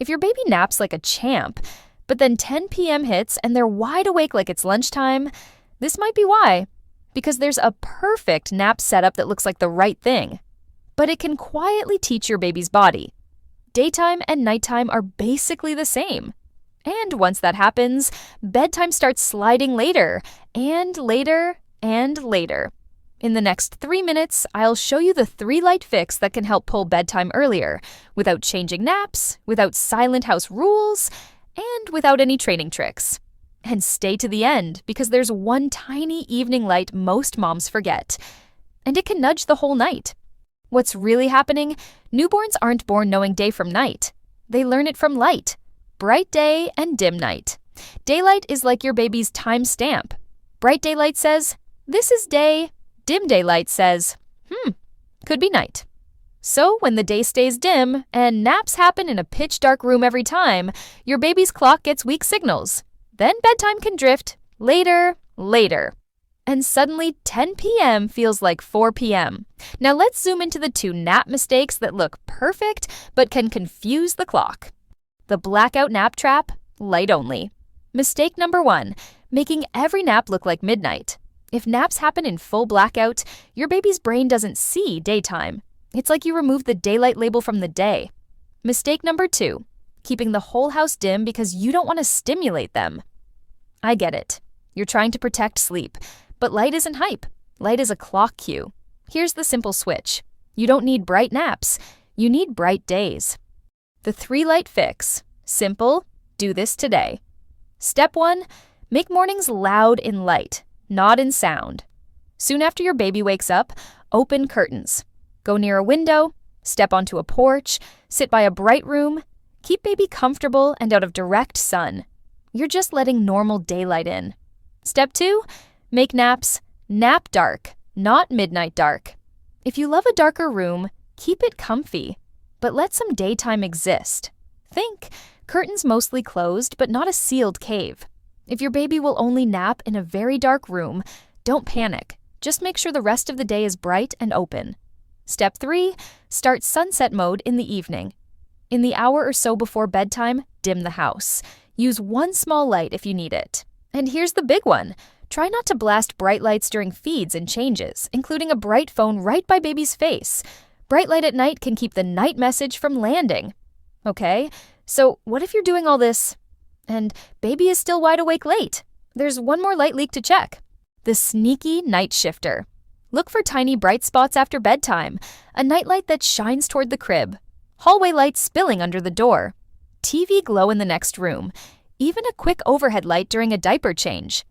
If your baby naps like a champ, but then 10 p.m. hits and they're wide awake like it's lunchtime, this might be why. Because there's a perfect nap setup that looks like the right thing. But it can quietly teach your baby's body. Daytime and nighttime are basically the same. And once that happens, bedtime starts sliding later, and later, and later. In the next 3 minutes, I'll show you the 3-light fix that can help pull bedtime earlier, without changing naps, without silent house rules, and without any training tricks. And stay to the end, because there's one tiny evening light most moms forget. And it can nudge the whole night. What's really happening? Newborns aren't born knowing day from night. They learn it from light. Bright day and dim night. Daylight is like your baby's time stamp. Bright daylight says, this is day. Dim daylight says, could be night. So when the day stays dim and naps happen in a pitch dark room every time, your baby's clock gets weak signals. Then bedtime can drift later. And suddenly 10 p.m. feels like 4 p.m. Now let's zoom into the 2 nap mistakes that look perfect but can confuse the clock. The blackout nap trap, light only. Mistake number 1, making every nap look like midnight. If naps happen in full blackout, your baby's brain doesn't see daytime. It's like you removed the daylight label from the day. Mistake number 2, keeping the whole house dim because you don't want to stimulate them. I get it. You're trying to protect sleep, but light isn't hype. Light is a clock cue. Here's the simple switch. You don't need bright naps. You need bright days. The 3-light fix. Simple. Do this today. Step 1, make mornings loud in light, not in sound. Soon after your baby wakes up, open curtains. Go near a window, step onto a porch, sit by a bright room. Keep baby comfortable and out of direct sun. You're just letting normal daylight in. Step 2, make naps nap dark, not midnight dark. If you love a darker room, keep it comfy, but let some daytime exist. Think, curtains mostly closed, but not a sealed cave. If your baby will only nap in a very dark room, don't panic. Just make sure the rest of the day is bright and open. Step 3, start sunset mode in the evening. In the hour or so before bedtime, dim the house. Use one small light if you need it. And here's the big one. Try not to blast bright lights during feeds and changes, including a bright phone right by baby's face. Bright light at night can keep the night message from landing. Okay, so what if you're doing all this and baby is still wide awake late? There's one more light leak to check. The sneaky night shifter. Look for tiny bright spots after bedtime, a nightlight that shines toward the crib, hallway lights spilling under the door, TV glow in the next room, even a quick overhead light during a diaper change.